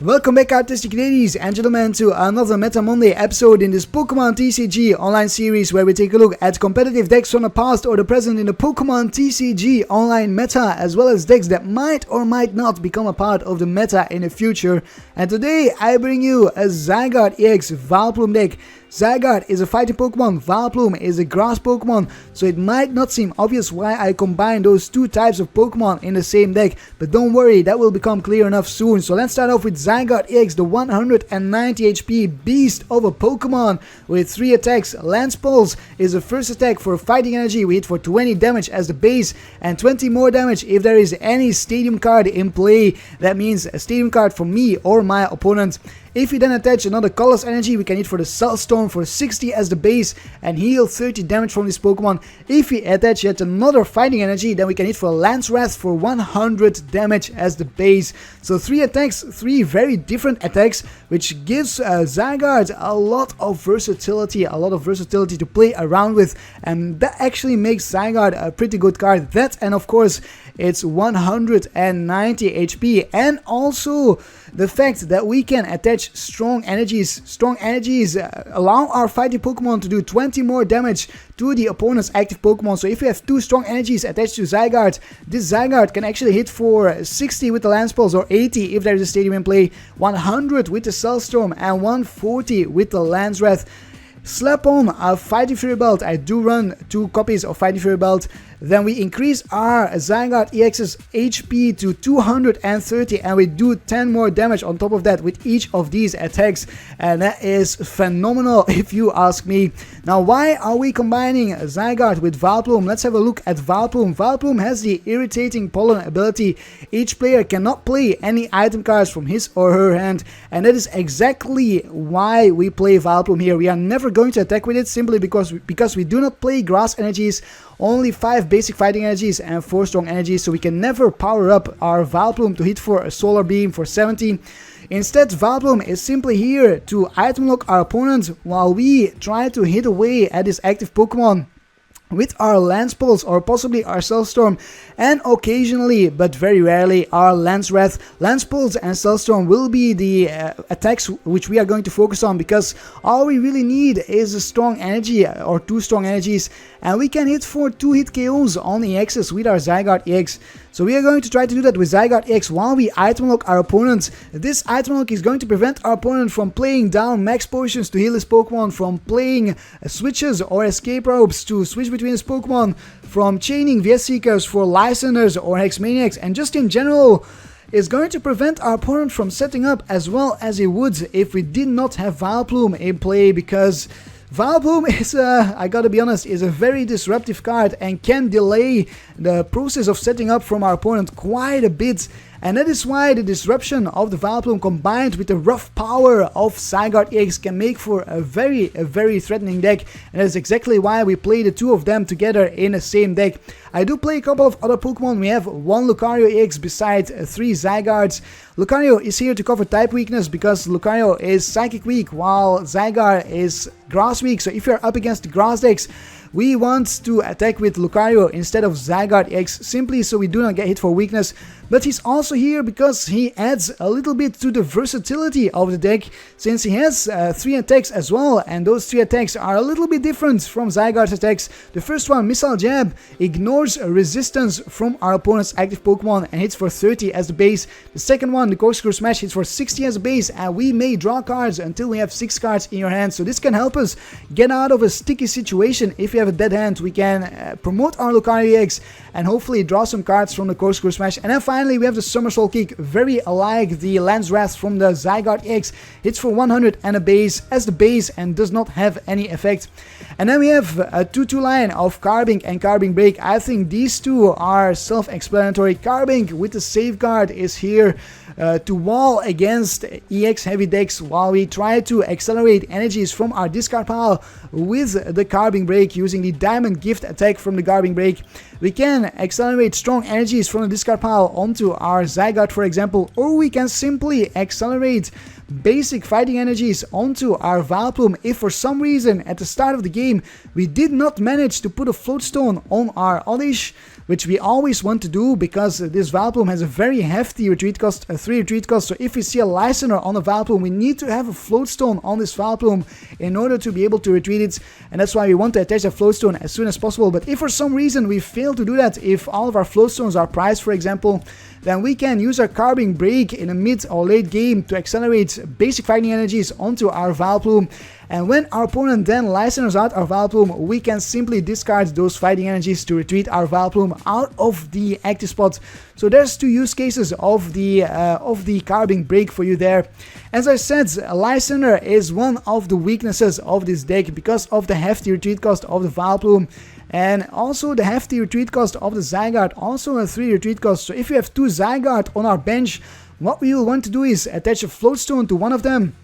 Welcome back, artistic ladies and gentlemen, to another Meta Monday episode in this Pokémon TCG Online series, where we take a look at competitive decks from the past or the present in the Pokémon TCG Online meta, as well as decks that might or might not become a part of the meta in the future. And today I bring you a Zygarde-EX Vileplume deck. Zygarde is a fighting Pokemon, Vileplume is a grass Pokemon, so it might not seem obvious why I combine those two types of Pokemon in the same deck, but don't worry, that will become clear enough soon. So let's start off with Zygarde-EX, the 190 HP beast of a Pokemon with 3 attacks. Lance Pulse is the first attack for fighting energy. We hit for 20 damage as the base and 20 more damage if there is any stadium card in play. That means a stadium card from me or my opponent. If we then attach another Colorless Energy, we can hit for the Cell Storm for 60 as the base and heal 30 damage from this Pokemon. If we attach yet another Fighting Energy, then we can hit for Lance Wrath for 100 damage as the base. So 3 attacks, 3 very different attacks, which gives Zygarde a lot of versatility to play around with, and that actually makes Zygarde a pretty good card. That, and of course it's 190 HP, and also the fact that we can attach strong energies. Strong energies allow our fighting Pokemon to do 20 more damage to the opponent's active Pokemon. So if you have 2 strong energies attached to Zygarde, this Zygarde can actually hit for 60 with the Lance Pulse, or 80 if there is a stadium in play, 100 with the Cell Storm, and 140 with the Lance Wrath. Slap on a Fighting Fury Belt. I do run 2 copies of Fighting Fury Belt. Then we increase our Zygarde-EX's HP to 230, and we do 10 more damage on top of that with each of these attacks, and that is phenomenal if you ask me. Now, why are we combining Zygarde with Vileplume? Let's have a look at Vileplume. Vileplume has the Irritating Pollen ability. Each player cannot play any item cards from his or her hand, and that is exactly why we play Vileplume here. We are never going to attack with it, simply because we do not play grass energies, only 5 basic fighting energies and 4 strong energies, so we can never power up our Vileplume to hit for a Solar Beam for 70. Instead, Vileplume is simply here to item lock our opponent while we try to hit away at his active Pokemon with our Lance Pulse or possibly our Cell Storm, and occasionally, but very rarely, our Lance Wrath. Lance Pulse and Cell Storm will be the attacks which we are going to focus on, because all we really need is a strong energy or 2 strong energies, and we can hit for 2 hit KOs on EXs with our Zygarde-EX. So we are going to try to do that with Zygarde-EX while we item lock our opponent. This item lock is going to prevent our opponent from playing down max potions to heal his Pokemon, from playing switches or escape ropes to switch between his Pokemon, from chaining Vespiquen for Lysanders or Hexmaniacs, and just in general is going to prevent our opponent from setting up as well as he would if we did not have Vileplume in play, because Vileplume is, I gotta be honest, is a very disruptive card and can delay the process of setting up from our opponent quite a bit. And that is why the disruption of the Vileplume combined with the rough power of Zygarde-EX can make for a very threatening deck, and that is exactly why we play the 2 of them together in the same deck. I do play a couple of other Pokemon. We have 1 Lucario-EX beside 3 Zygardes. Lucario is here to cover type weakness, because Lucario is Psychic weak while Zygarde is Grass weak. So if you're up against the Grass decks, we want to attack with Lucario instead of Zygarde-EX, simply so we do not get hit for weakness. But he's also here because he adds a little bit to the versatility of the deck, since he has 3 attacks as well, and those 3 attacks are a little bit different from Zygarde's attacks. The first one, Missile Jab, ignores resistance from our opponent's active Pokemon and hits for 30 as the base. The second one, the Corkscrew Smash, hits for 60 as a base, and we may draw cards until we have 6 cards in your hand. So this can help us get out of a sticky situation. If we have a dead hand, we can promote our Lucario-EX and hopefully draw some cards from the Corkscrew Smash. And then finally we have the Somersault Kick, very alike the Lance Wrath from the Zygarde-EX, hits for 100 and a base as the base and does not have any effect. And then we have a 2-2 line of Carbink and Carbink Break. I think these 2 are self-explanatory. Carbink with the Safeguard is here to wall against EX heavy decks while we try to accelerate energies from our discard pile with the Carbink Break using the Diamond Gift attack from the Carbink Break. We can accelerate strong energies from the discard pile onto our Zygarde, for example, or we can simply accelerate basic fighting energies onto our Vileplume if for some reason at the start of the game we did not manage to put a float stone on our Oddish, which we always want to do because this Vileplume has a very hefty retreat cost, a 3 retreat cost. So if we see a Listener on a Vileplume, we need to have a float stone on this Vileplume in order to be able to retreat it, and that's why we want to attach a float stone as soon as possible. But if for some reason we fail to do that, if all of our float stones are priced, for example, then we can use our Carbink BREAK in a mid or late game to accelerate basic fighting energies onto our Vileplume. And when our opponent then Liceners out our Vileplume, we can simply discard those fighting energies to retreat our Vileplume out of the active spot. So there's 2 use cases of the Carbink BREAK for you there. As I said, Listener is one of the weaknesses of this deck because of the hefty retreat cost of the Vileplume. And also the hefty retreat cost of the Zygarde, also a 3 retreat cost. So if you have 2 Zygarde on our bench, what we will want to do is attach a float stone to one of them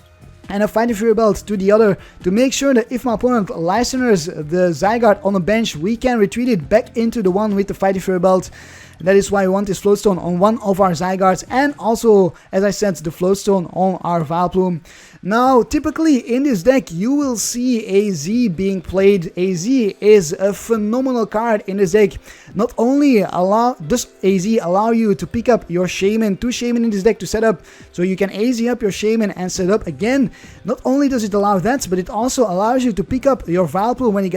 and a Fighting Fury Belt to the other to make sure that if my opponent Liceners the Zygarde on the bench, we can retreat it back into the one with the Fighting Fury Belt. That is why we want this float stone on one of our Zygardes, and also, as I said, the float stone on our Vileplume. Now, typically in this deck, you will see AZ being played. AZ is a phenomenal card in this deck. Not only does AZ allow you to pick up your Shaymin, 2 Shaymin in this deck to set up, so you can AZ up your Shaymin and set up again. Not only does it allow that, but it also allows you to pick up your Vileplume when it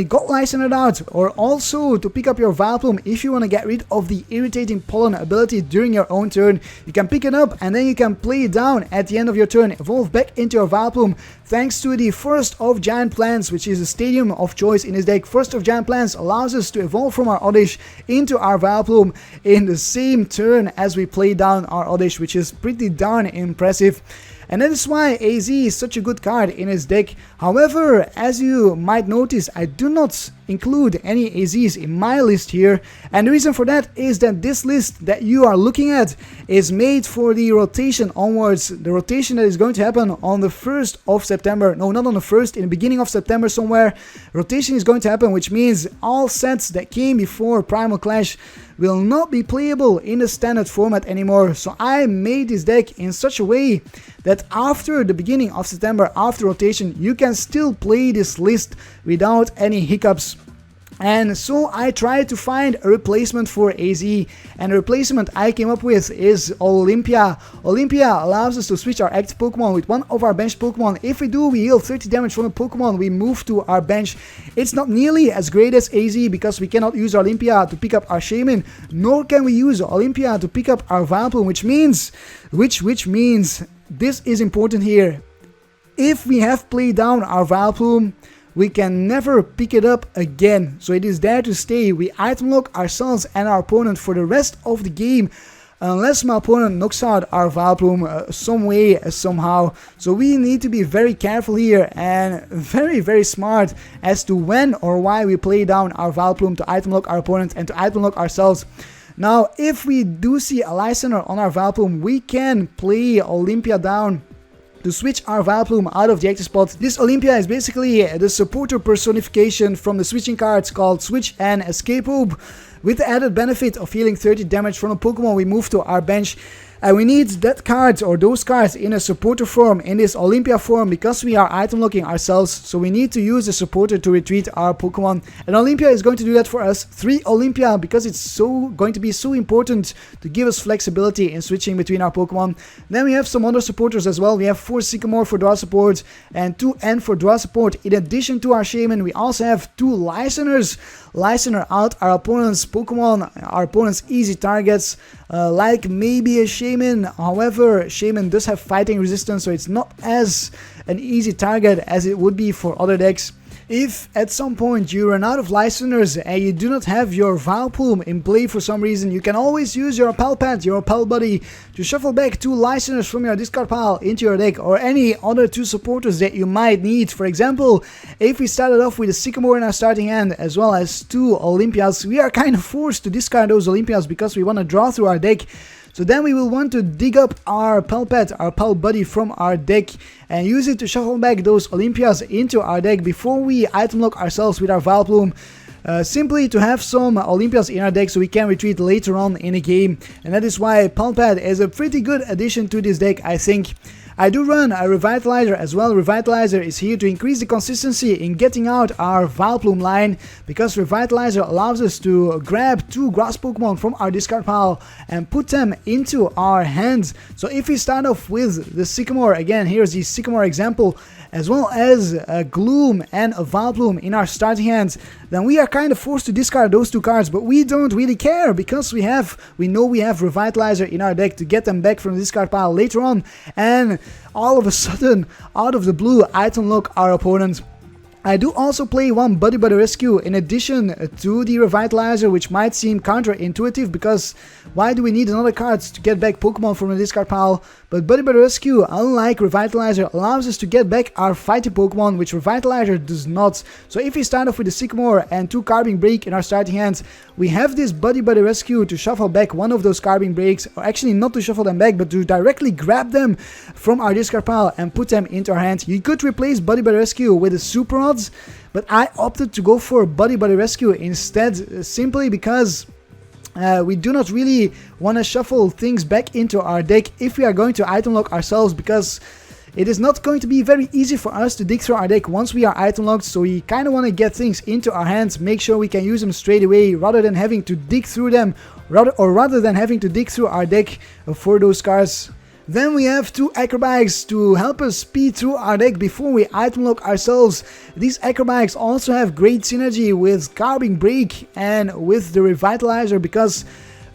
got Licenered out, or also to pick up your Vileplume if you want to get rid of the irritating pollen ability during your own turn. You can pick it up and then you can play it down at the end of your turn, evolve back into your Vileplume thanks to the Forest of Giant Plants, which is a stadium of choice in this deck. Forest of Giant Plants allows us to evolve from our Oddish into our Vileplume in the same turn as we play down our Oddish, which is pretty darn impressive. And that is why AZ is such a good card in his deck. However, as you might notice, I do not include any AZs in my list here, and the reason for that is that this list that you are looking at is made for the rotation onwards, the rotation that is going to happen on the 1st of September, no, not on the 1st, in the beginning of September somewhere. Rotation is going to happen, which means all sets that came before Primal Clash will not be playable in the standard format anymore. So I made this deck in such a way that after the beginning of September, after rotation, you can still play this list without any hiccups. And so I tried to find a replacement for AZ, and the replacement I came up with is Olympia. Olympia allows us to switch our active Pokemon with one of our bench Pokemon. If we do, we heal 30 damage from the Pokemon we move to our bench. It's not nearly as great as AZ because we cannot use Olympia to pick up our Shaymin, nor can we use Olympia to pick up our Vileplume, which means this is important here. If we have played down our Vileplume, we can never pick it up again. So it is there to stay. We item lock ourselves and our opponent for the rest of the game, unless my opponent knocks out our Vileplume some way, somehow. So we need to be very careful here and very smart as to when or why we play down our Vileplume to item lock our opponent and to item lock ourselves. Now, if we do see a Listener on our Vileplume, we can play Olympia down to switch our Vileplume out of the active spot. This Olympia is basically the supporter personification from the switching cards called Switch and Escape Hope, with the added benefit of healing 30 damage from a Pokemon we move to our bench. And we need that card or those cards in a supporter form, in this Olympia form, because we are item locking ourselves. So we need to use the supporter to retreat our Pokemon. And Olympia is going to do that for us. 3 Olympia, because it's going to be so important to give us flexibility in switching between our Pokemon. Then we have some other supporters as well. We have 4 Sycamore for draw support and 2 N for draw support. In addition to our Shaymin, we also have 2 Liceners. Licener out our opponent's Pokemon, our opponent's easy targets, like maybe a Shaymin. However, Shaymin does have fighting resistance, so it's not as an easy target as it would be for other decks. If at some point you run out of Liceners and you do not have your Vileplume in play for some reason, you can always use your Pal Pet, your Pal Buddy, to shuffle back 2 Liceners from your discard pile into your deck, or any other 2 supporters that you might need. For example, if we started off with a Sycamore in our starting hand as well as 2 Olympias, we are kind of forced to discard those Olympias because we want to draw through our deck. So then we will want to dig up our Pal Pet, our Pal Buddy from our deck, and use it to shuffle back those Olympias into our deck before we item lock ourselves with our Vileplume. simply to have some Olympias in our deck so we can retreat later on in the game, and that is why Palm Pad is a pretty good addition to this deck, I think. I do run a Revitalizer as well. Revitalizer is here to increase the consistency in getting out our Vileplume line, because Revitalizer allows us to grab 2 grass Pokemon from our discard pile and put them into our hands. So if we start off with the Sycamore, again here's the Sycamore example, as well as a Gloom and a Vileplume in our starting hands, then we are kind of forced to discard those 2 cards, but we don't really care because we know we have Revitalizer in our deck to get them back from the discard pile later on, and all of a sudden, out of the blue, item lock our opponent. I do also play one Buddy Rescue in addition to the Revitalizer, which might seem counterintuitive because why do we need another card to get back Pokemon from the discard pile? But Buddy Rescue, unlike Revitalizer, allows us to get back our fighting Pokemon, which Revitalizer does not. So if we start off with the Sycamore and 2 Carbink Break in our starting hands, we have this Buddy Rescue to shuffle back one of those Carbink Breaks, or actually not to shuffle them back, but to directly grab them from our discard pile and put them into our hand. You could replace Buddy Rescue with a Super Odds, but I opted to go for Buddy Rescue instead, simply because we do not really want to shuffle things back into our deck if we are going to item lock ourselves, because it is not going to be very easy for us to dig through our deck once we are item locked. So we kind of want to get things into our hands, make sure we can use them straight away rather than having to dig through them, rather than having to dig through our deck for those cards. Then we have 2 Acrobikes to help us speed through our deck before we item lock ourselves. These Acrobikes also have great synergy with Carbink Break and with the Revitalizer, because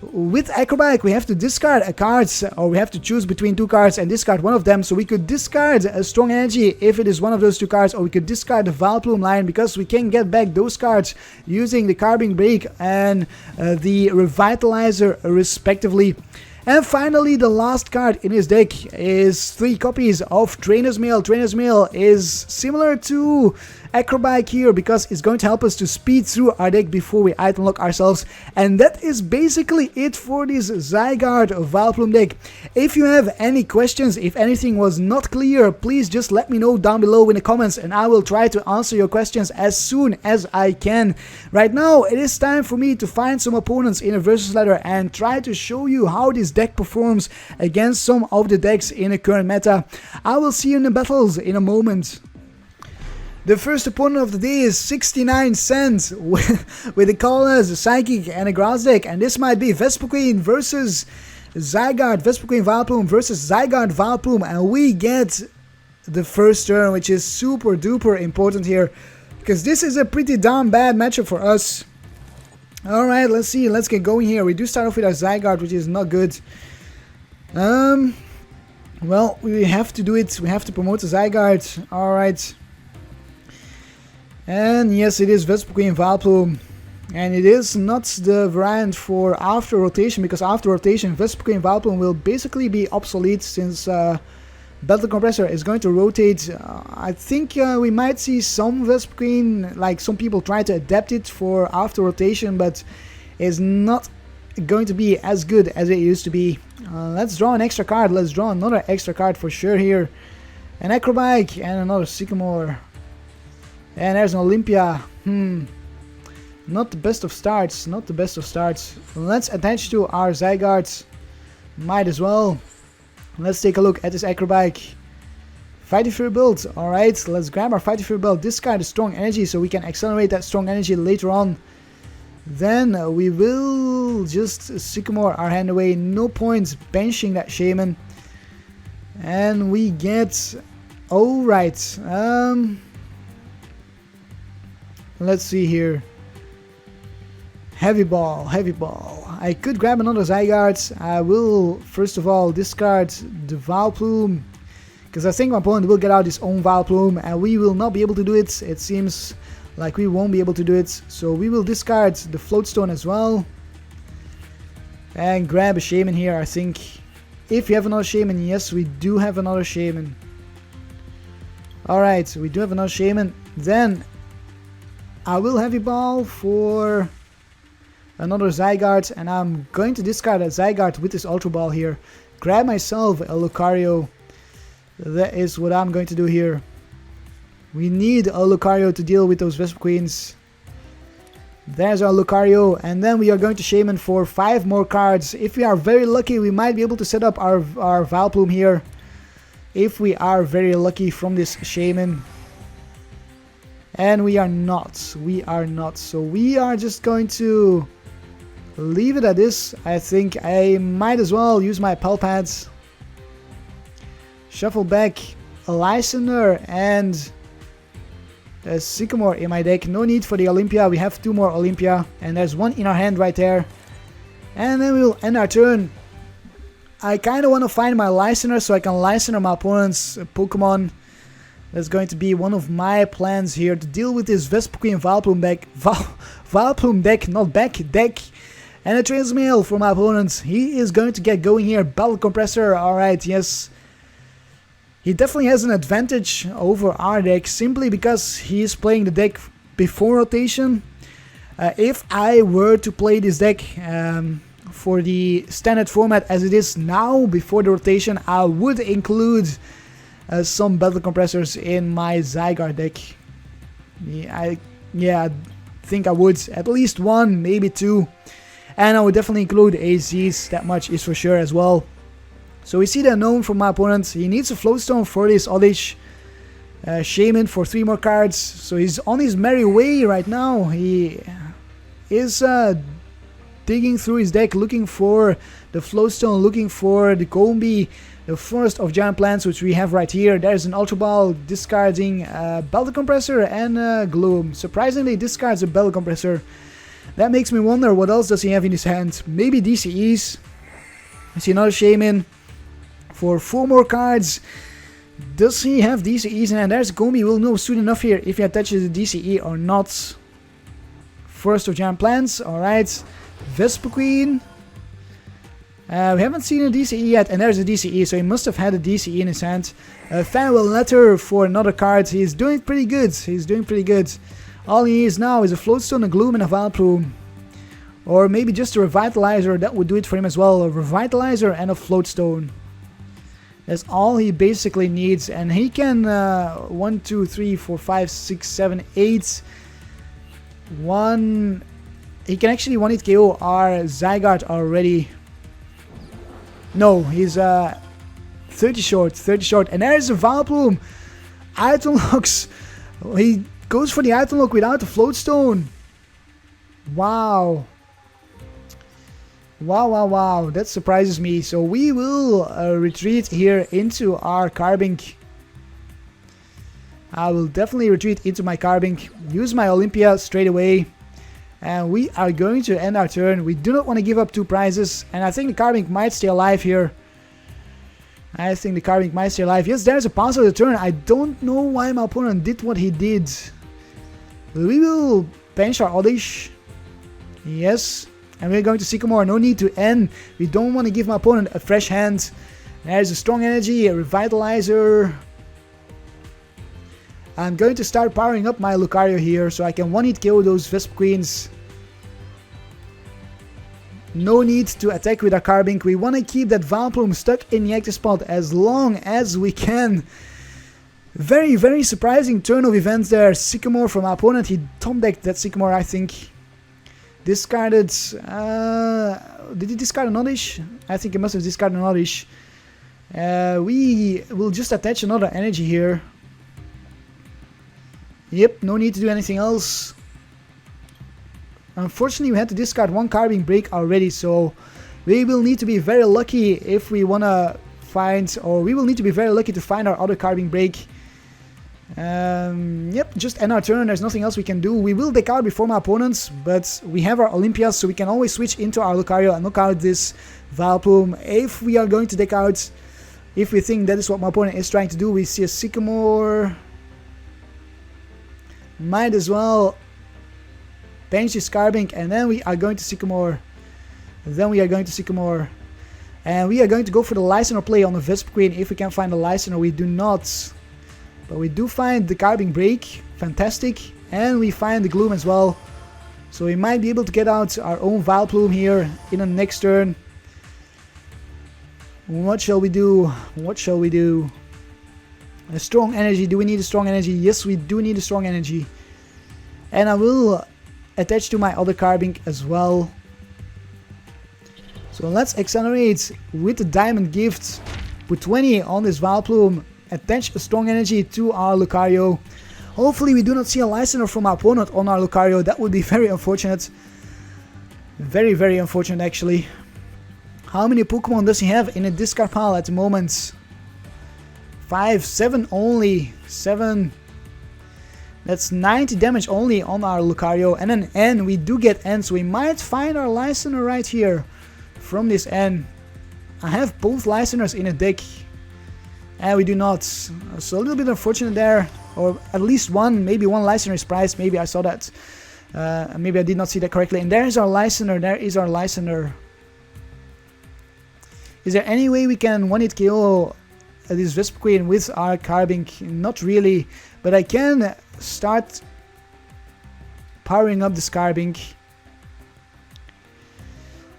with Acrobike we have to discard a card, or we have to choose between 2 cards and discard one of them. So we could discard a Strong Energy if it is one of those 2 cards, or we could discard the Vileplume line because we can get back those cards using the Carbink Break and the Revitalizer respectively. And finally, the last card in his deck is 3 copies of Trainer's Mail. Trainer's Mail is similar to Acrobike here because it's going to help us to speed through our deck before we item lock ourselves. And that is basically it for this Zygarde Vileplume deck. If you have any questions, if anything was not clear, please just let me know down below in the comments and I will try to answer your questions as soon as I can. Right now, it is time for me to find some opponents in a versus ladder and try to show you how this deck performs against some of the decks in the current meta. I will see you in the battles in a moment. The first opponent of the day is 69 cents with the colors, a Psychic and a Grass deck, and this might be Vespiquen versus Zygarde, Vespiquen Vileplume versus Zygarde Vileplume, and we get the first turn, which is super duper important here because this is a pretty damn bad matchup for us. Alright, let's see, let's get going here. We do start off with our Zygarde, which is not good. Well, we have to do it, we have to promote the Zygarde. Alright. And yes, it is Vespiquen Vileplume, and it is not the variant for after rotation, because after rotation Vespiquen Vileplume will basically be obsolete since Battle Compressor is going to rotate. I think we might see some Vespiquen, like some people try to adapt it for after rotation, but it's not going to be as good as it used to be. Let's draw an extra card, let's draw another extra card for sure here. An Acrobike and another Sycamore. And there's an Olympia. Not the best of starts, not the best of starts. Let's attach to our Zygarde. Might as well. Let's take a look at this Acrobike. Fighting Fury build. Alright, let's grab our Fighting Fury build. Discard the Strong Energy so we can accelerate that Strong Energy later on. Then we will just Sycamore our hand away. No points benching that Shaymin. And we get... Alright. Let's see here. Heavy ball. I could grab another Zygarde. I will first of all discard the Vileplume, because I think my opponent will get out his own Vileplume and we will not be able to do it. It seems like we won't be able to do it. So we will discard the Floatstone as well. And grab a Shaymin here, I think. If you have another Shaymin, yes, we do have another Shaymin. Alright, we do have another Shaymin. Then I will Heavy Ball for another Zygarde, and I'm going to discard a Zygarde with this Ultra Ball here. Grab myself a Lucario. That is what I'm going to do here. We need a Lucario to deal with those Vespiquens. There's our Lucario, and then we are going to Shaymin for 5 more cards. If we are very lucky, we might be able to set up our Vileplume here. If we are very lucky from this Shaymin. And we are not. So we are just going to leave it at this. I think I might as well use my Pal Pads. Shuffle back a Lysander and a Sycamore in my deck. No need for the Olympia. We have 2 more Olympia. And there's 1 in our hand right there. And then we'll end our turn. I kind of want to find my Lysander so I can Lysander my opponent's Pokemon. That's going to be one of my plans here, to deal with this Vespiquen Vileplume deck. Vileplume deck, not back, deck. And a Transmail for my opponent. He is going to get going here. Battle Compressor, alright, yes. He definitely has an advantage over our deck, simply because he is playing the deck before rotation. If I were to play this deck for the standard format as it is now, before the rotation, I would include some Battle Compressors in my Zygarde deck. I think I would. At least 1, maybe 2. And I would definitely include AZs, that much is for sure as well. So we see the unknown from my opponent. He needs a Floatstone for this Oddish. Shaymin for 3 more cards. So he's on his merry way right now. He is digging through his deck, looking for the Floatstone, looking for the Combi, the Forest of Giant Plants, which we have right here. There's an Ultra Ball, discarding Battle Compressor and Gloom. Surprisingly, discards a Battle Compressor. That makes me wonder, what else does he have in his hand? Maybe DCEs. I see another Shaymin for 4 more cards. Does he have DCEs in hand? There's Combi. We'll know soon enough here if he attaches the DCE or not. Forest of Giant Plants, alright. Vespiquen. We haven't seen a DCE yet, and there's a DCE, so he must have had a DCE in his hand. Farewell Letter for another card. He's doing pretty good. All he needs now is a Floatstone, a Gloom, and a Vileplume. Or maybe just a Revitalizer, that would do it for him as well. A Revitalizer and a Floatstone. That's all he basically needs, and he can 1, 2, 3, 4, 5, 6, 7, 8. He can actually 1-hit KO our Zygarde already. No, he's 30 short, and there's a Vileplume. Item locks. He goes for the item lock without the Floatstone. Wow, that surprises me. So we will retreat here into our Carbink. I will definitely retreat into my Carbink, use my Olympia straight away, and we are going to end our turn. We do not want to give up 2 prizes, and I think the Carbink might stay alive here. Yes, there's a pass of the turn. I don't know why my opponent did what he did. We will bench our Oddish. Yes. And we're going to Sycamore. No need to end. We don't want to give my opponent a fresh hand. There's a Strong Energy, a Revitalizer. I'm going to start powering up my Lucario here so I can 1-hit KO those Vespiquens. No need to attack with our Carbink. We want to keep that Vileplume stuck in the active spot as long as we can. Very, very surprising turn of events there. Sycamore from our opponent. He top decked that Sycamore, I think. Discarded. Did he discard an Oddish? I think he must have discarded an Oddish. We will just attach another energy here. Yep, no need to do anything else. Unfortunately, we had to discard 1 Carbink BREAK already, so we will need to be very lucky if we want to find, or we will need to be very lucky to find our other Carbink BREAK. Yep, just end our turn. There's nothing else we can do. We will deck out before my opponents, but we have our Olympias, so we can always switch into our Lucario and knock out this Vileplume. If we are going to deck out, if we think that is what my opponent is trying to do, we see a Sycamore. Might as well bench this Carbink, and then we are going to Sycamore. And we are going to go for the Lysander play on the Vespiquen. If we can find the Lysander, we do not. But we do find the Carbink BREAK. Fantastic. And we find the Gloom as well. So we might be able to get out our own Vileplume here in the next turn. What shall we do? A Strong Energy. Do we need a Strong Energy? Yes, we do need a Strong Energy. And I will attach to my other Carbink as well. So let's accelerate with the Diamond Gift. Put 20 on this Vileplume. Attach a strong energy to our Lucario. Hopefully we do not see a Listener from our opponent on our Lucario. That would be very unfortunate. Very, very unfortunate actually. How many Pokemon does he have in a discard pile at the moment? 5, 7 only. 7. That's 90 damage only on our Lucario. And an N, we do get N, so we might find our Listener right here from this N. I have both Listeners in a deck, and we do not. So a little bit unfortunate there, or at least one, maybe one Listener is priced. Maybe I saw that. Maybe I did not see that correctly. And there is our Listener. There is our Listener. Is there any way we can one-hit KO this Vespiquen with our Carbink? Not really, but I can start powering up this Carbink.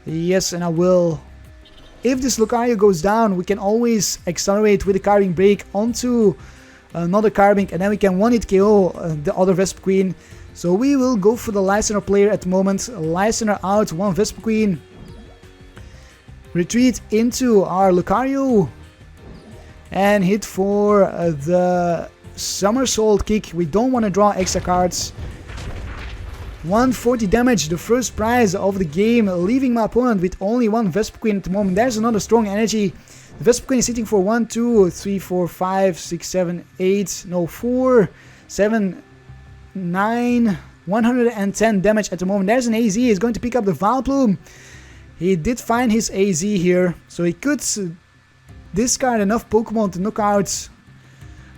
Yes, and I will. If this Lucario goes down, we can always accelerate with the Carbink Break onto another Carbink, and then we can one-hit KO the other Vespiquen. So we will go for the Listener player at the moment. Listener out, one Vespiquen. Retreat into our Lucario. And hit for the Somersault Kick. We don't want to draw extra cards. 140 damage, the first prize of the game, leaving my opponent with only one Vespiquen at the moment. There's another strong energy. The Vespiquen is hitting for 1, 2, 3, 4, 5, 6, 7, 8, no, 4, 7, 9, 110 damage at the moment. There's an AZ, he's going to pick up the Vileplume. He did find his AZ here, so he could discard enough Pokemon to knock out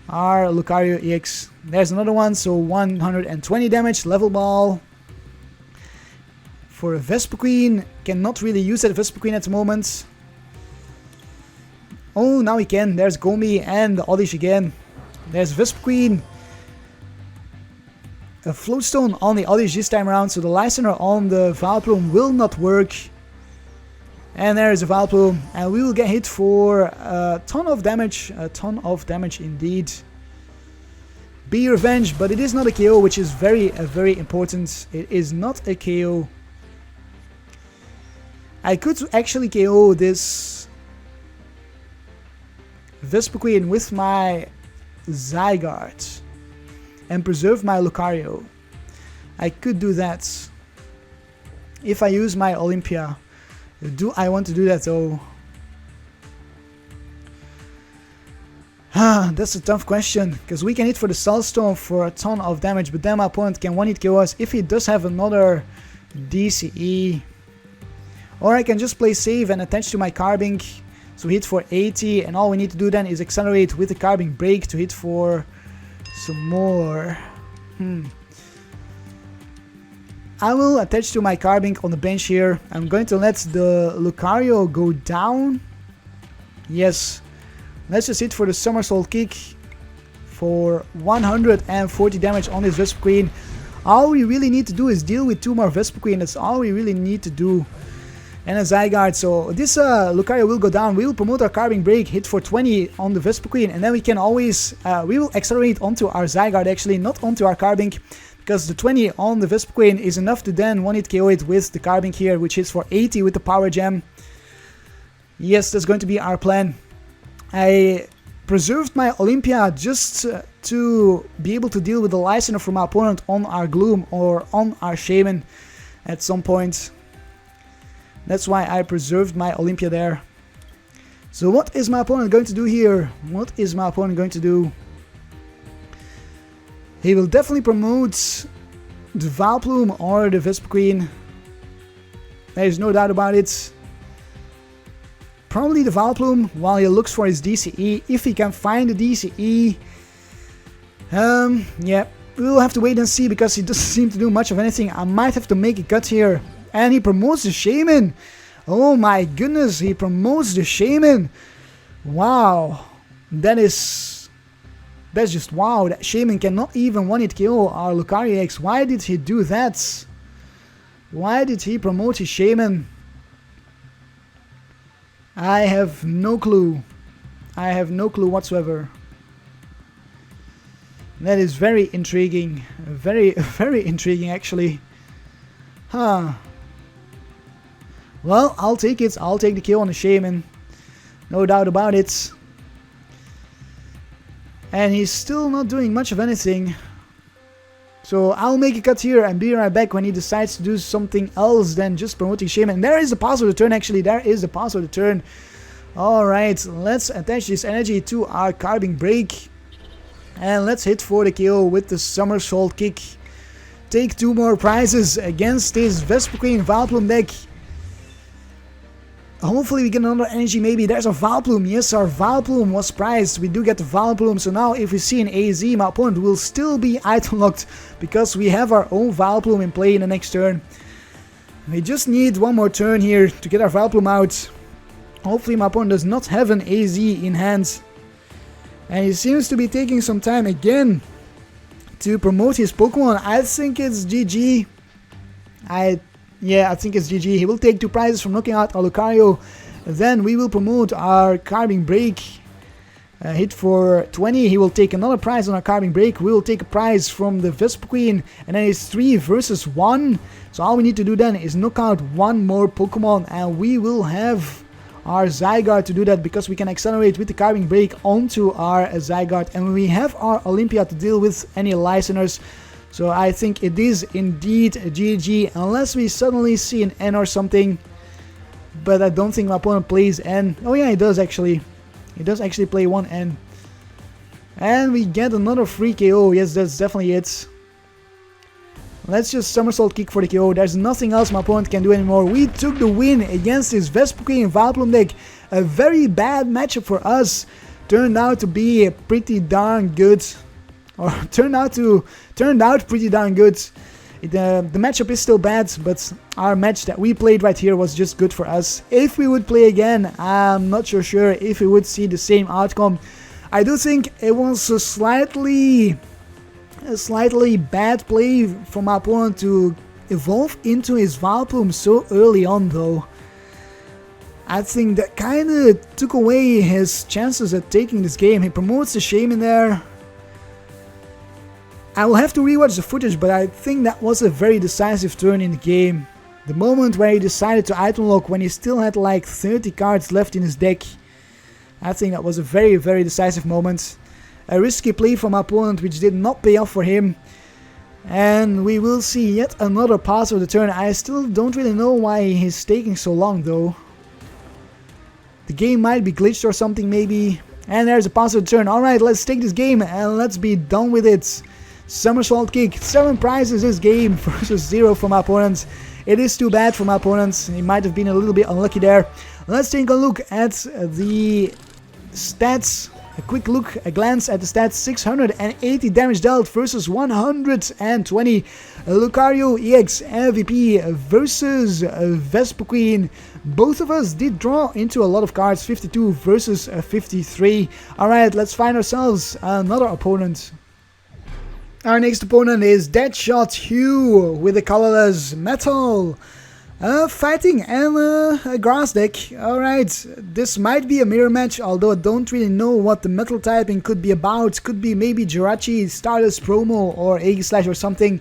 our Lucario-EX. There's another one, so 120 damage, level ball. For a Vespiquen, cannot really use that Vespiquen at the moment. Oh, now we can. There's Gomi and the Oddish again. There's Vespiquen. A Floatstone on the Oddish this time around, so the Listener on the Vileplume will not work. And there is a Vileplume, and we will get hit for a ton of damage indeed. Be revenged, but it is not a KO, which is very important. It is not a KO. I could actually KO this Vespiquen with my Zygarde and preserve my Lucario. I could do that if I use my Olympia. Do I want to do that though? That's a tough question, because we can hit for the Soulstone for a ton of damage, but then my opponent can one-hit KO us if he does have another DCE. Or I can just play safe and attach to my Carbink, so hit for 80, and all we need to do then is accelerate with the Carbink Break to hit for some more. I will attach to my Carbink on the bench here. I'm going to let the Lucario go down. Yes. Let's just hit for the Somersault Kick for 140 damage on this Vespiquen. All we really need to do is deal with 2 more Vespiquen. That's all we really need to do. And a Zygarde. So this Lucario will go down. We will promote our Carbink Break, hit for 20 on the Vespiquen, and then we can always, we will accelerate onto our Zygarde actually, not onto our Carbink. Because the 20 on the Vespiquen is enough to then one-hit KO it with the Carbink here, which hits for 80 with the Power Gem. Yes, that's going to be our plan. I preserved my Olympia just to be able to deal with the Listener from my opponent on our Gloom or on our Shaymin at some point. That's why I preserved my Olympia there. So what is my opponent going to do here? What is my opponent going to do? He will definitely promote the Vileplume or the Vespiquen. There is no doubt about it. Probably the Vileplume while he looks for his DCE. If he can find the DCE. Yeah, we'll have to wait and see, because he doesn't seem to do much of anything. I might have to make a cut here. And he promotes the Shaymin. Oh my goodness, he promotes the Shaymin. Wow. That's just wow. That Shaymin cannot even one-hit kill our Lucario-EX. Why did he do that? Why did he promote his Shaymin? I have no clue. I have no clue whatsoever. That is very intriguing. Very, very intriguing actually. Huh. Well, I'll take it. I'll take the kill on the Shaymin. No doubt about it. And he's still not doing much of anything. So I'll make a cut here and be right back when he decides to do something else than just promoting Shaymin. And there is the pause of the turn actually. There is the pause of the turn. Alright, let's attach this energy to our Carbink BREAK. And let's hit for the KO with the somersault kick. Take 2 more prizes against this Vespiquen Vileplume deck. Hopefully we get another energy maybe. There's a Vileplume. Yes, our Vileplume was prized. We do get the Vileplume. So now if we see an AZ, my opponent will still be item locked. Because we have our own Vileplume in play in the next turn. We just need one more turn here to get our Vileplume out. Hopefully my opponent does not have an AZ in hand. And he seems to be taking some time again to promote his Pokemon. I think it's GG. Yeah, I think it's GG. He will take 2 prizes from knocking out our Lucario. Then we will promote our Carbink BREAK. Hit for 20. He will take another prize on our Carbink BREAK. We will take a prize from the Vespiquen. And then it's 3 versus 1. So all we need to do then is knock out 1 more Pokemon. And we will have our Zygarde to do that, because we can accelerate with the Carbink BREAK onto our Zygarde, and we have our Olympia to deal with any listeners. So I think it is indeed a GG, unless we suddenly see an N or something. But I don't think my opponent plays N. Oh yeah, he does actually. He does actually play 1 N. And we get another free KO. Yes, that's definitely it. Let's just somersault kick for the KO. There's nothing else my opponent can do anymore. We took the win against this Vespiquen Vileplume deck. A very bad matchup for us. Turned out to be pretty darn good. Or turned out pretty darn good. The matchup is still bad, but our match that we played right here was just good for us. If we would play again, I'm not so sure if we would see the same outcome. I do think it was a slightly bad play from my opponent to evolve into his Vileplume so early on though. I think that kinda took away his chances at taking this game. He promotes the Shaymin there. I will have to rewatch the footage, but I think that was a very decisive turn in the game. The moment where he decided to item lock when he still had like 30 cards left in his deck. I think that was a very, very decisive moment. A risky play from my opponent which did not pay off for him. And we will see yet another pass of the turn. I still don't really know why he's taking so long though. The game might be glitched or something maybe. And there's a pass of the turn. Alright, let's take this game and let's be done with it. Somersault kick. 7 prizes this game versus 0 from my opponent. It is too bad for my opponent. He might have been a little bit unlucky there. Let's take a look at the stats. A quick look, a glance at the stats. 680 damage dealt versus 120. Lucario-EX MVP versus Vespiquen. Both of us did draw into a lot of cards. 52 versus 53. Alright, let's find ourselves another opponent. Our next opponent is Deadshot Hugh with the colorless Metal. Fighting and a grass deck. Alright, this might be a mirror match, although I don't really know what the metal typing could be about. Could be maybe Jirachi, Stardust Promo, or Aegislash or something.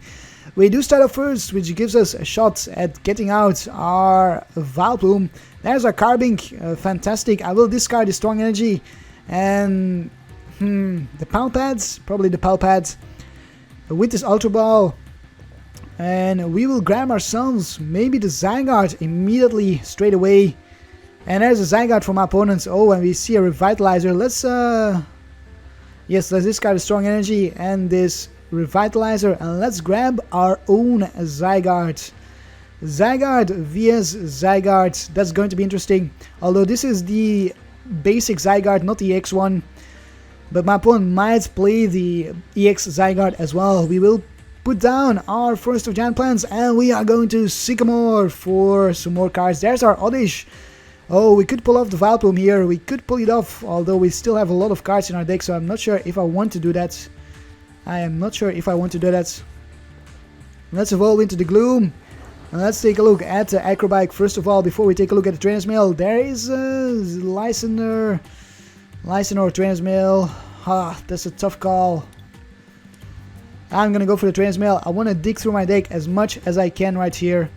We do start off first, which gives us a shot at getting out our Vileplume. There's our Carbink, fantastic. I will discard the Strong Energy. And the Pal Pads, probably the Pal Pads. With this Ultra Ball. And we will grab ourselves maybe the Zygarde immediately, straight away. And there's a Zygarde from our opponents. Oh, and we see a Revitalizer. Let's discard the Strong Energy and this Revitalizer. And let's grab our own Zygarde. Zygarde vs Zygarde. That's going to be interesting. Although this is the basic Zygarde, not the EX one. But my opponent might play the EX Zygarde as well. We will put down our first of giant plants and we are going to Sycamore for some more cards. There's our Oddish. Oh, we could pull off the Vileplume here. We could pull it off, although we still have a lot of cards in our deck, so I'm not sure if I want to do that. Let's evolve into the Gloom. And let's take a look at the Acrobike first of all, before we take a look at the Trainer's Mail. There is a Lysander or Trainer's Mail. That's a tough call. I'm gonna go for the Trainer's Mail. I want to dig through my deck as much as I can right here.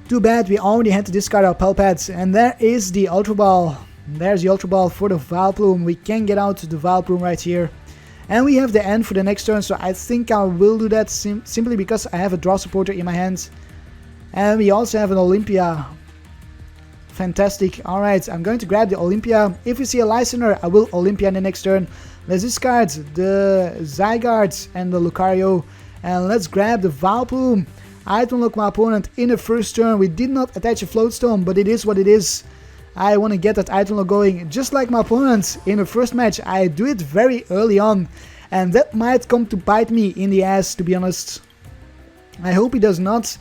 Too bad we already had to discard our Palpats. And there is the Ultra Ball. There's the Ultra Ball for the Vileplume. We can get out the Vileplume right here. And we have the end for the next turn, so I think I will do that simply because I have a draw supporter in my hands. And we also have an Olympia. Fantastic. Alright, I'm going to grab the Olympia. If we see a Lysander, I will Olympia in the next turn. Let's discard the Zygarde and the Lucario. And let's grab the Vileplume. Item lock my opponent in the first turn. We did not attach a Floatstone, but it is what it is. I want to get that item lock going. Just like my opponent in the first match, I do it very early on. And that might come to bite me in the ass, to be honest. I hope he does not.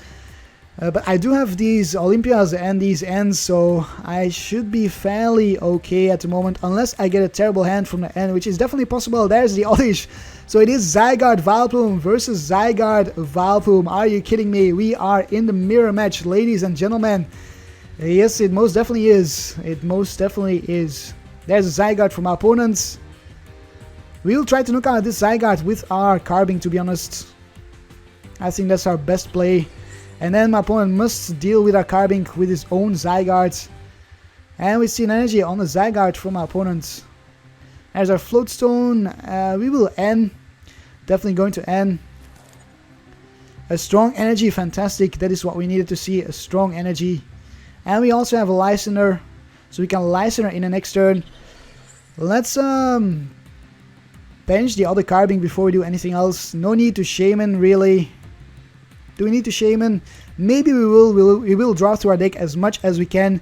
But I do have these Olympias and these ends, so I should be fairly okay at the moment. Unless I get a terrible hand from the end, which is definitely possible. There's the Oddish. So it is Zygarde Vileplume versus Zygarde Vileplume. Are you kidding me? We are in the mirror match, ladies and gentlemen. Yes, it most definitely is. It most definitely is. There's a Zygarde from our opponents. We will try to knock out this Zygarde with our Carbink, to be honest. I think that's our best play. And then my opponent must deal with our Carbink with his own Zygarde. And we see an energy on the Zygarde from our opponent. There's our Floatstone. We will end. Definitely going to end. A strong energy, fantastic. That is what we needed to see, a strong energy. And we also have a Lysander, so we can Lysander in the next turn. Let's bench the other Carbink before we do anything else. No need to Shaymin, really. Do we need to Shaymin? Maybe we will. We will draw through our deck as much as we can.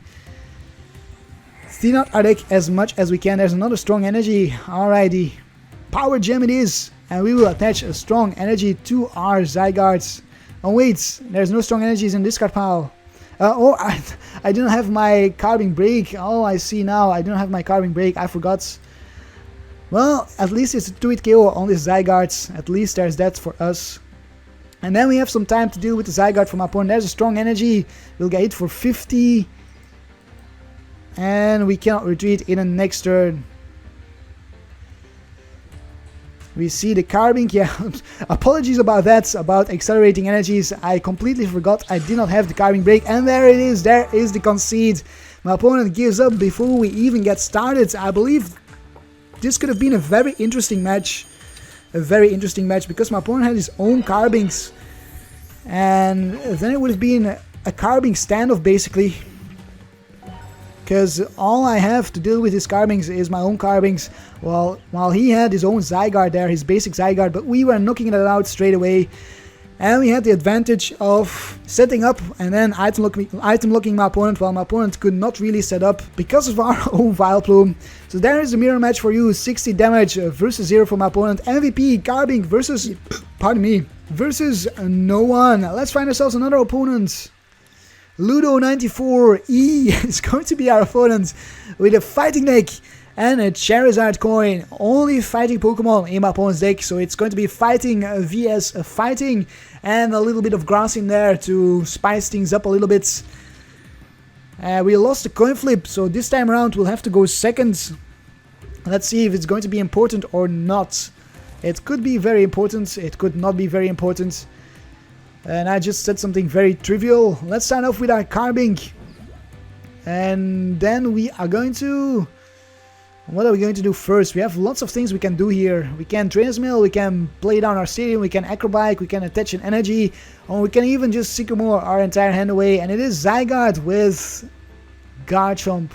Thin out our deck as much as we can. There's another strong energy. Alrighty. Power Gem it is. And we will attach a strong energy to our Zygardes. Oh wait, there's no strong energies in discard pile. I didn't have my Carbink Break. Oh, I see now. I don't have my Carbink Break. I forgot. Well, at least it's a 2-hit KO on this Zygarde. At least there's that for us. And then we have some time to deal with the Zygarde from our opponent. There's a strong energy. We'll get hit for 50. And we cannot retreat in the next turn. We see the Carbink, yeah, apologies about that, about accelerating energies. I completely forgot I did not have the Carbink Break, and there it is, there is the concede. My opponent gives up before we even get started. I believe this could have been a very interesting match. A very interesting match, because my opponent had his own Carbinks. And then it would have been a Carbink standoff, basically. Because all I have to deal with his Carbinks is my own Carbinks, while he had his own Zygarde there, his basic Zygarde, but we were knocking it out straight away. And we had the advantage of setting up and then item locking my opponent, while my opponent could not really set up because of our own Vileplume. So there is a mirror match for you, 60 damage versus 0 for my opponent. MVP Carbink versus, pardon me, versus no one. Let's find ourselves another opponent. Ludo94E is going to be our opponent with a fighting deck and a Charizard coin. Only fighting Pokemon in my opponent's deck, so it's going to be fighting vs fighting, and a little bit of grass in there to spice things up a little bit. We lost the coin flip, so this time around we'll have to go second. Let's see if it's going to be important or not. It could be very important, it could not be very important. And I just said something very trivial. Let's start off with our Carbink. And then we are going to... What are we going to do first? We have lots of things we can do here. We can Transmail, we can play down our stadium, we can Acrobike, we can attach an energy, or we can even just Sycamore our entire hand away. And it is Zygarde with Garchomp.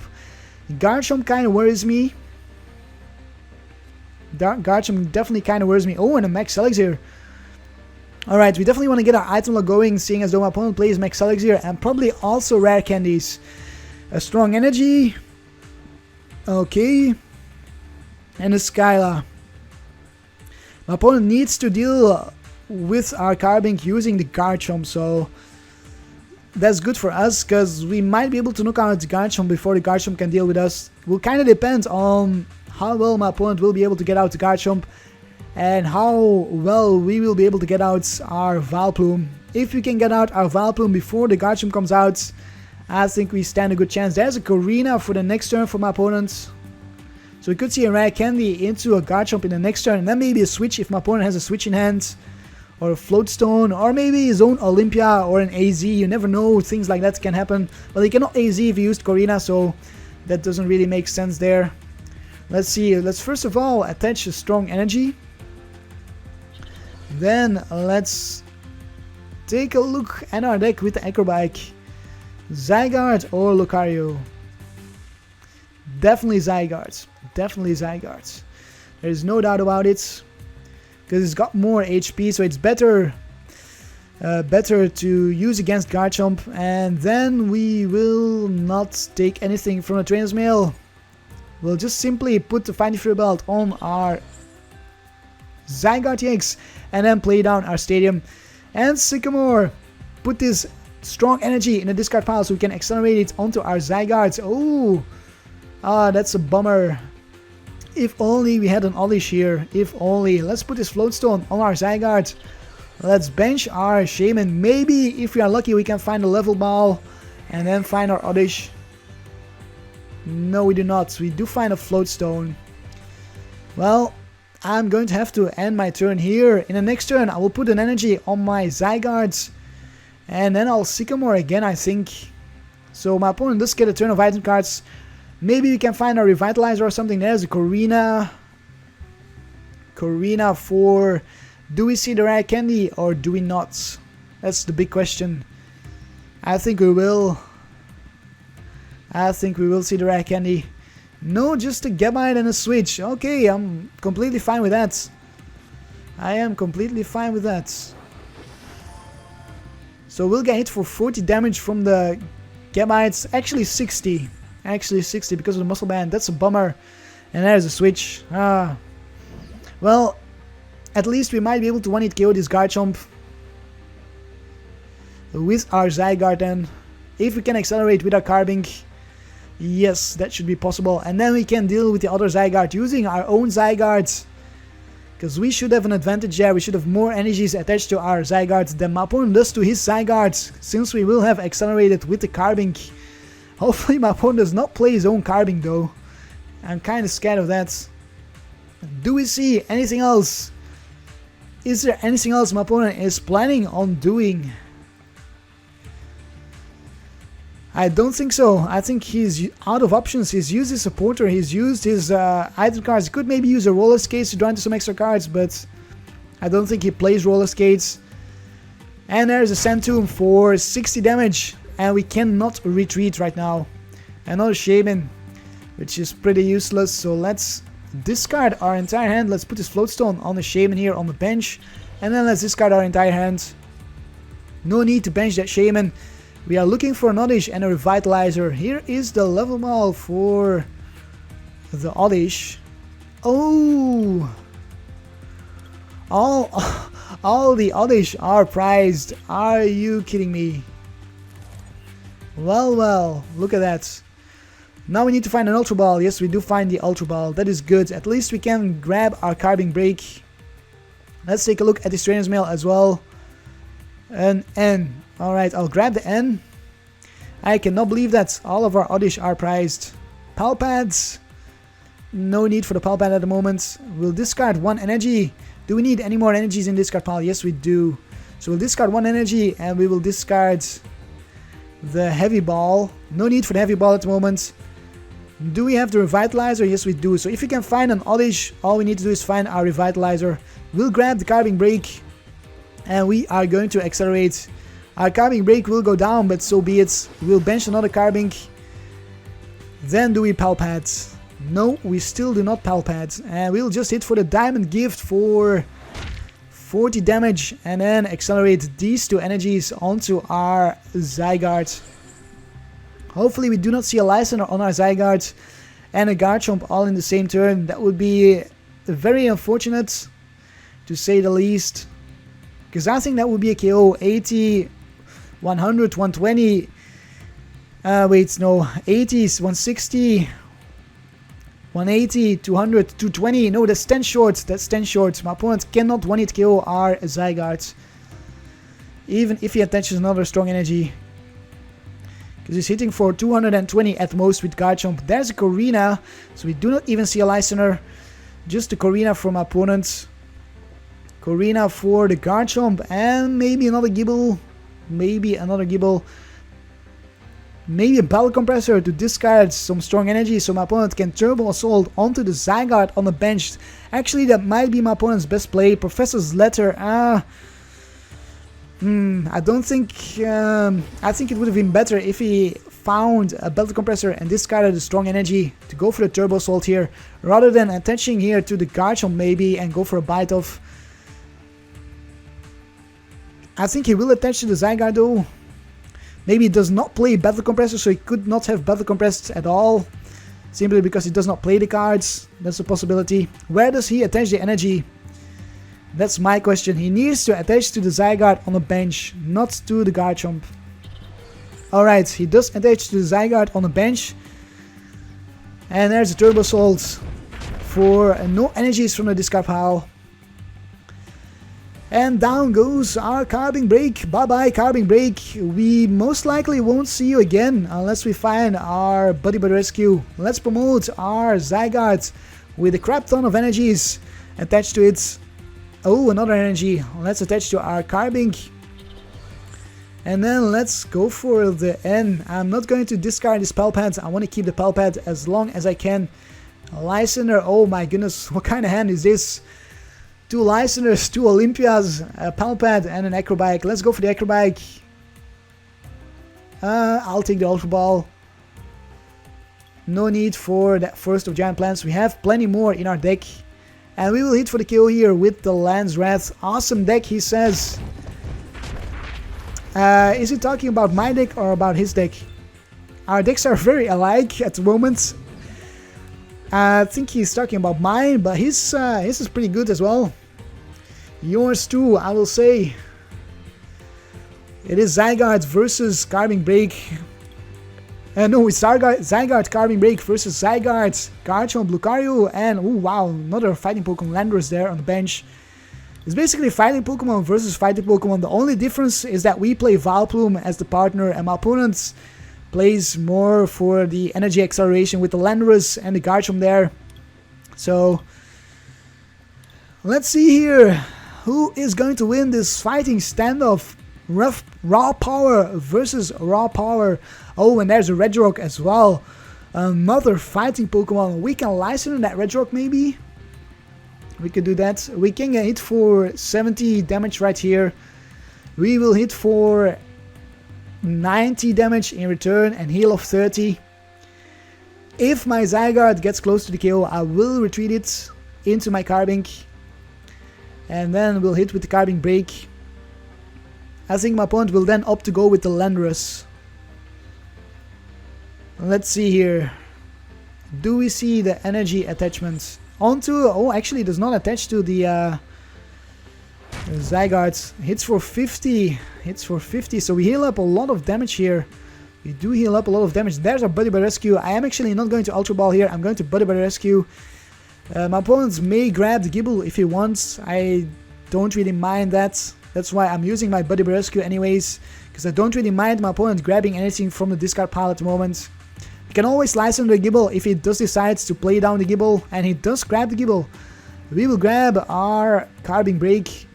Garchomp kind of worries me. Garchomp definitely kind of worries me. Oh, and a Max Elixir. Alright, we definitely want to get our item log going, seeing as though my opponent plays Max Elixir and probably also rare candies. A strong energy. Okay. And a Skyla. My opponent needs to deal with our Carbink using the Garchomp, so that's good for us, because we might be able to knock out the Garchomp before the Garchomp can deal with us. Will kind of depend on how well my opponent will be able to get out the Garchomp, and how well we will be able to get out our Vileplume. If we can get out our Vileplume before the Garchomp comes out, I think we stand a good chance. There's a Korrina for the next turn for my opponent. So we could see a rare candy into a Garchomp in the next turn, and then maybe a switch if my opponent has a switch in hand. or a Floatstone, or maybe his own Olympia or an AZ. You never know, things like that can happen. But he cannot AZ if he used Corina, so that doesn't really make sense there. Let's see, let's first of all attach a strong energy. Then let's take a look at our deck with the Acrobike. Zygarde or Lucario? Definitely Zygarde. Definitely Zygarde. There's no doubt about it. Because it's got more HP, so it's better to use against Garchomp. And then we will not take anything from the Trainer's Mail. We'll just simply put the Fighting Fury Belt on our Zygarde-EX and then play down our Stadium. And Sycamore, put this strong energy in the discard pile so we can accelerate it onto our Zygarde. Oh, that's a bummer. If only we had an Oddish here. If only. Let's put this Floatstone on our Zygarde. Let's bench our Shaymin. Maybe if we are lucky we can find a level ball and then find our Oddish. No, we do not. We do find a Floatstone. Well, I'm going to have to end my turn here. In the next turn I will put an energy on my Zygarde. And then I'll Sycamore again, I think. So my opponent does get a turn of item cards. Maybe we can find a Revitalizer or something. There's a Corina. Corina for... Do we see the rare candy or do we not? That's the big question. I think we will. I think we will see the rare candy. No, just a Gabite and a Switch. Okay, I'm completely fine with that. I am completely fine with that. So we'll get hit for 40 damage from the Gabites. Actually 60. Actually 60 because of the Muscle Band. That's a bummer. And there's a Switch. Well, at least we might be able to one-hit KO this Garchomp with our Zygarde then. If we can accelerate with our Carbink. Yes, that should be possible. And then we can deal with the other Zygarde using our own Zygarde. Because we should have an advantage there. We should have more energies attached to our Zygarde than my opponent does to his Zygarde. Since we will have accelerated with the Carbink. Hopefully my opponent does not play his own Carbink though. I'm kind of scared of that. Do we see anything else? Is there anything else my opponent is planning on doing? I don't think so. I think he's out of options. He's used his supporter, he's used his item cards. He could maybe use a roller skates to draw into some extra cards, but I don't think he plays roller skates. And there's a Sandtomb for 60 damage, and we cannot retreat right now. Another Shaymin, which is pretty useless, so let's discard our entire hand. Let's put this Floatstone on the Shaymin here on the bench, and then let's discard our entire hand. No need to bench that Shaymin. We are looking for an Oddish and a Revitalizer. Here is the level ball for the Oddish. Oh! All the Oddish are prized. Are you kidding me? Well, look at that. Now we need to find an Ultra Ball. Yes, we do find the Ultra Ball. That is good. At least we can grab our Carbink Break. Let's take a look at this Trainer's Mail as well. An N. Alright, I'll grab the N. I cannot believe that all of our Oddish are prized. Palpads. No need for the Palpad at the moment. We'll discard one energy. Do we need any more energies in discard pile? Yes, we do. So we'll discard one energy and we will discard the Heavy Ball. No need for the Heavy Ball at the moment. Do we have the Revitalizer? Yes, we do. So if we can find an Oddish, all we need to do is find our Revitalizer. We'll grab the Carbink Break and we are going to accelerate. Our Carbink Break will go down, but so be it. We'll bench another Carbink. Then do we Palpad? No, we still do not Palpad. And we'll just hit for the Diamond Gift for 40 damage. And then accelerate these two energies onto our Zygarde. Hopefully we do not see a Lysander on our Zygarde and a Garchomp all in the same turn. That would be very unfortunate, to say the least. Because I think that would be a KO. 80, 100, 120. Wait, no. 80s, 160, 180, 200, 220. No, that's 10 short. That's 10 short. My opponent cannot one-hit KO our Zygarde. Even if he attaches another strong energy. Because he's hitting for 220 at most with Garchomp. There's a Corina. So we do not even see a Lysander. Just a Corina from my opponent. Korrina for the Garchomp, and maybe another Gible. Maybe a Battle Compressor to discard some strong energy so my opponent can Turbo Assault onto the Zygarde on the bench. Actually, that might be my opponent's best play. Professor's Letter, I don't think, I think it would have been better if he found a Battle Compressor and discarded the strong energy to go for the Turbo Assault here, rather than attaching here to the Garchomp maybe and go for a Bite Off. I think he will attach to the Zygarde though. Maybe he does not play Battle Compressor, so he could not have Battle Compressed at all. Simply because he does not play the cards. That's a possibility. Where does he attach the energy? That's my question. He needs to attach to the Zygarde on the bench, not to the Garchomp. Alright, he does attach to the Zygarde on the bench. And there's a Turbo Assault for no energies from the discard pile. And down goes our Carbink BREAK. Bye bye Carbink BREAK. We most likely won't see you again unless we find our Buddy Rescue. Let's promote our Zygarde with a crap ton of energies attached to it. Oh, another energy. Let's attach to our Carbink. And then let's go for the N. I'm not going to discard this Palpad. I want to keep the Palpad as long as I can. Lysander. Oh my goodness. What kind of hand is this? 2 Lysanders, 2 Olympias, a Palpad and an Acrobike. Let's go for the Acrobike. I'll take the Ultra Ball. No need for that first of Giant Plants. We have plenty more in our deck. And we will hit for the kill here with the Lance Wrath. Awesome deck, he says. Is he talking about my deck or about his deck? Our decks are very alike at the moment. I think he's talking about mine, but his is pretty good as well. Yours too, I will say. It is Zygarde versus Carbink BREAK. No, it's Zygarde Carbink BREAK versus Zygarde, Garchomp, Lucario, and oh wow, another fighting Pokemon Landorus there on the bench. It's basically fighting Pokemon versus fighting Pokemon. The only difference is that we play Vileplume as the partner and my opponent plays more for the energy acceleration with the Landorus and the Garchomp there. So let's see here who is going to win this fighting standoff. Raw Power versus Raw Power. Oh, and there's a Regirock as well. Another fighting Pokemon. We can Lysander that Regirock maybe. We could do that. We can get hit for 70 damage right here. We will hit for 90 damage in return and heal of 30. If my Zygarde gets close to the kill, I will retreat it into my Carbink. And then we'll hit with the Carbink BREAK. I think my opponent will then opt to go with the Landorus. Let's see here. Do we see the energy attachment? Oh, actually it does not attach to the Zygarde. Hits for 50. Hits for 50. So we heal up a lot of damage here. We do heal up a lot of damage. There's our Buddy Rescue. I am actually not going to Ultra Ball here. I'm going to Buddy Rescue. My opponent may grab the Gible if he wants. I don't really mind that. That's why I'm using my Buddy Rescue anyways. Because I don't really mind my opponent grabbing anything from the discard pile at the moment. You can always slice under the Gible if he does decide to play down the Gible. And he does grab the Gible. We will grab our Carbink BREAK.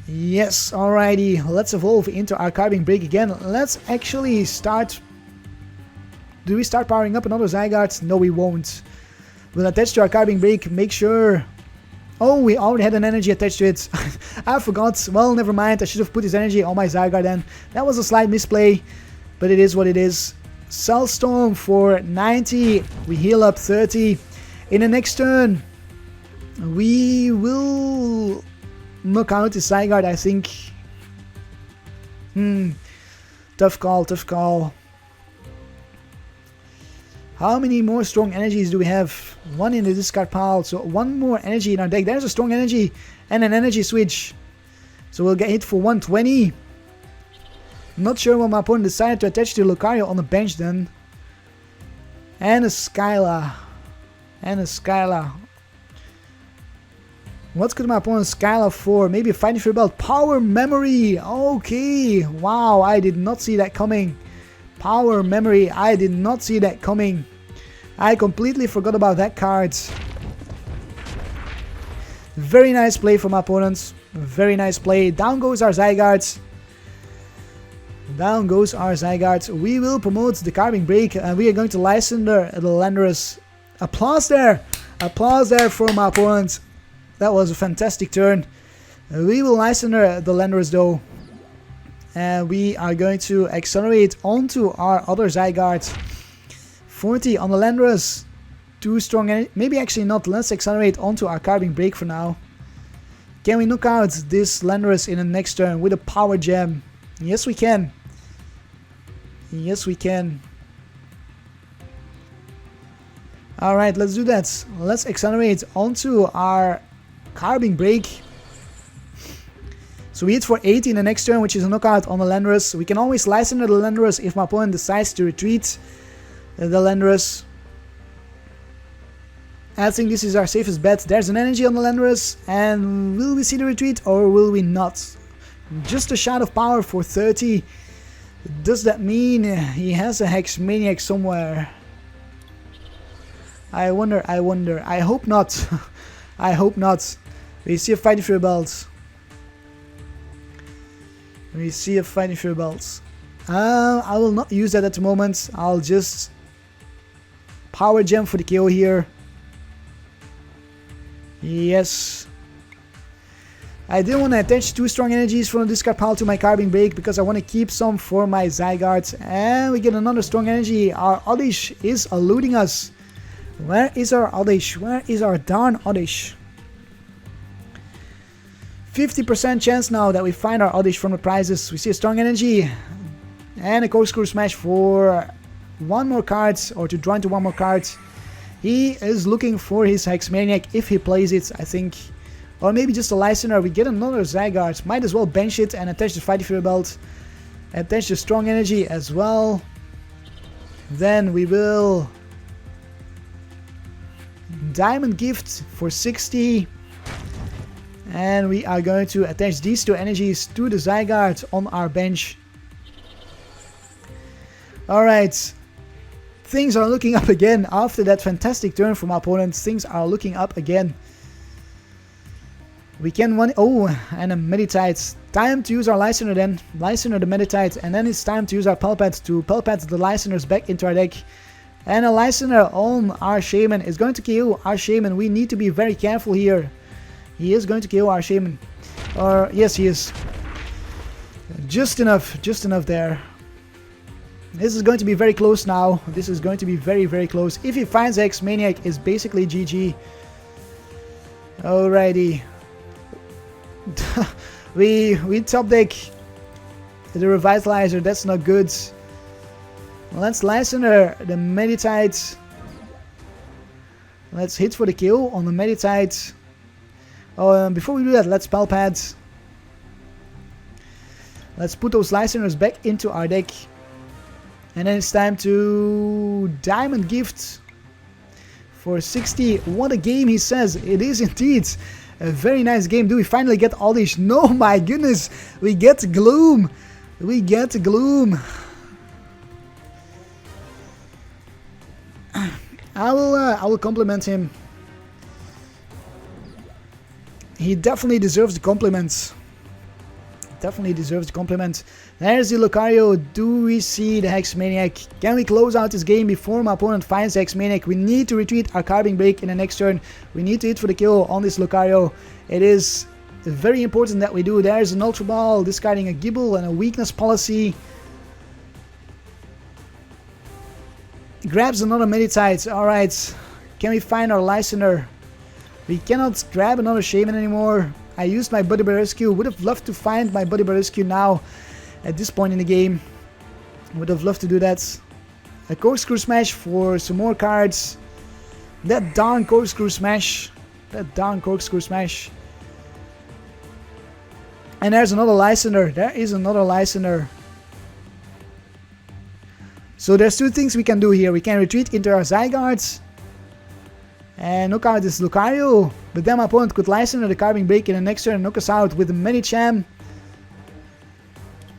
Yes, alrighty. Let's evolve into our Carbink BREAK again. Let's actually start. Do we start powering up another Zygarde? No, we won't. We'll attach to our Carbink BREAK. Make sure. Oh, we already had an energy attached to it. I forgot. Well, never mind. I should have put his energy on my Zygarde then. That was a slight misplay. But it is what it is. Cell Storm for 90. We heal up 30. In the next turn, we will knock out the Zygarde, I think. Tough call, tough call. How many more strong energies do we have? One in the discard pile, so one more energy in our deck. There's a strong energy and an energy switch. So we'll get hit for 120. Not sure what my opponent decided to attach to Lucario on the bench then. And a Skyla. And a Skyla. What could my opponent Skyla for? Maybe a Fighting Fury Belt. Power Memory. Okay. Wow, I did not see that coming. Power Memory. I did not see that coming. I completely forgot about that card. Very nice play from opponents. Very nice play. Down goes our Zygarde. Down goes our Zygarde. We will promote the Carbink BREAK, and we are going to Lysander the Landorus. Applause there. Applause there from our opponent. That was a fantastic turn. We will Lysander the Landorus though. And we are going to accelerate onto our other Zygarde. 40 on the Landorus. Too strong, maybe actually not. Let's accelerate onto our Carbink BREAK for now. Can we knock out this Landorus in the next turn with a Power Gem? Yes we can. Yes we can. Alright, let's do that. Let's accelerate onto our Carbink BREAK. So we hit for 80 in the next turn, which is a knockout on the Landorus. We can always Lysander the Landorus if my opponent decides to retreat the Landorus. I think this is our safest bet. There's an energy on the Landorus, and will we see the retreat or will we not? Just a shot of power for 30. Does that mean he has a Hex-Maniac somewhere? I wonder. I hope not. I hope not. We see a Fighting Fury Belt. We see a Fighting Fury Belt. I will not use that at the moment. I'll just Power Gem for the KO here. Yes. I didn't want to attach 2 strong energies from the discard pile to my Carbink BREAK because I want to keep some for my Zygarde. And we get another strong energy. Our Oddish is eluding us. Where is our Oddish? Where is our darn Oddish? 50% chance now that we find our Oddish from the prizes. We see a strong energy. And a Corkscrew Smash for 1 more card, or to draw into 1 more card. He is looking for his Hex-Maniac if he plays it, I think. Or maybe just a Lysander. We get another Zygarde. Might as well bench it and attach the Fighting Fury Belt. Attach the strong energy as well. Then we will Diamond Gift for 60. And we are going to attach these 2 energies to the Zygarde on our bench. Alright. Things are looking up again. After that fantastic turn from our opponent, things are looking up again. We can one. Oh, and a Meditite. Time to use our Lysander then. Lysander the Meditite. And then it's time to use our Pelpat to Pelpat the Lysanders back into our deck. And a Lysander on our Shaymin is going to kill our Shaymin. We need to be very careful here. He is going to kill our Shaymin. Or, yes, he is. Just enough there. This is going to be very close now. This is going to be very, very close. If he finds Hex-Maniac, it's basically GG. Alrighty. we top deck the Revitalizer. That's not good. Let's Lysander the Meditite. Let's hit for the kill on the Meditite. Oh, before we do that, let's Pelpat. Let's put those Lysanders back into our deck. And then it's time to Diamond Gift for 60. What a game, he says. It is indeed a very nice game. Do we finally get Oddish? No, my goodness. We get Gloom. We get Gloom. I will compliment him. He definitely deserves the compliments. Definitely deserves the compliment. There's the Lucario. Do we see the Hex-Maniac? Can we close out this game before my opponent finds the Hex-Maniac? We need to retreat our Carbink BREAK in the next turn. We need to hit for the kill on this Lucario. It is very important that we do. There's an Ultra Ball, discarding a Gibble and a Weakness Policy. Grabs another Meditite. Alright. Can we find our Lysander? We cannot grab another Shaymin anymore. I used my Buddy Bear Rescue. Would have loved to find my Buddy Bear Rescue now at this point in the game. Would have loved to do that. A Corkscrew Smash for some more cards. That darn Corkscrew Smash. That darn Corkscrew Smash. And there's another Lysander. There is another Lysander. So there's 2 things we can do here. We can retreat into our Zygarde and knock out this Lucario. But then my opponent could Lysander the Carbink BREAK in the next turn and knock us out with a Medicham.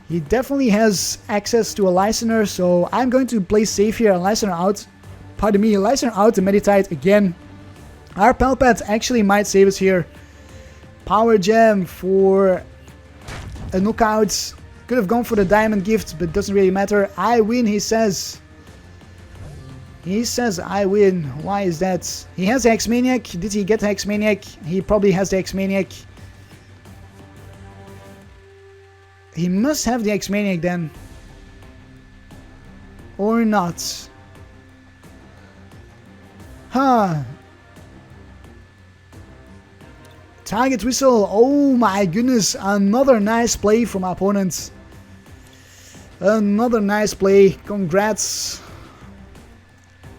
He definitely has access to a Lysander, so I'm going to play safe here and Lysander out. Pardon me, Lysander out the Meditite again. Our Pelpat actually might save us here. Power Gem for a knockout. Could have gone for the diamond gift, but doesn't really matter. I win, he says. He says I win. Why is that? He has the X-Maniac. Did he get the X-Maniac? He probably has the X-Maniac. He must have the X-Maniac then. Or not. Huh. Target Whistle. Oh my goodness. Another nice play from my opponent. Another nice play. Congrats.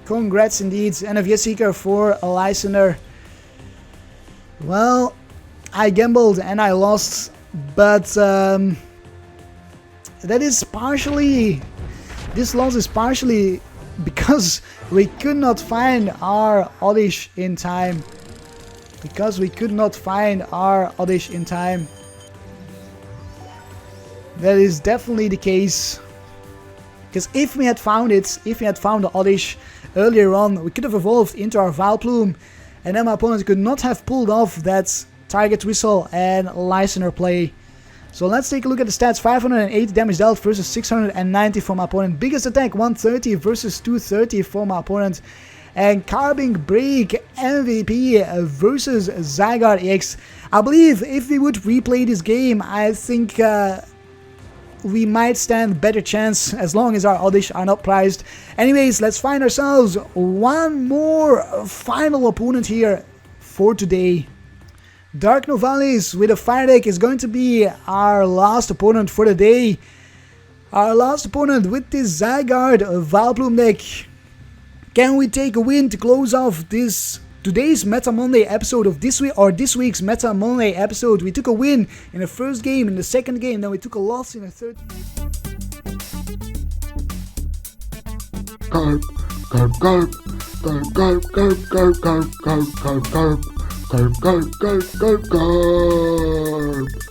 Congrats indeed. And a Vespiquen for a listener. Well, I gambled and I lost. But that is partially... This loss is partially because we could not find our Oddish in time. Because we could not find our Oddish in time. That is definitely the case. Because if we had found it, if we had found the Oddish earlier on, we could have evolved into our Vileplume. And then my opponent could not have pulled off that Target Whistle and Listener play. So let's take a look at the stats. 580 damage dealt versus 690 for my opponent. Biggest attack 130 versus 230 for my opponent. And Carbink BREAK MVP versus Zygarde-EX. I believe if we would replay this game, I think we might stand better chance as long as our Oddish are not prized. Anyways, let's find ourselves one more final opponent here for today. Dark Novalis with a fire deck is going to be our last opponent for the day. Our last opponent with this Zygarde Vileplume deck. Can we take a win to close off today's Meta Monday episode of this week, or this week's Meta Monday episode? We took a win in the first game, in the second game, then we took a loss in the third. Karp, Karp, Karp, Karp, Karp, Karp, Karp, Karp, Karp, Karp, Karp, Karp, Karp, Karp, Karp, Karp.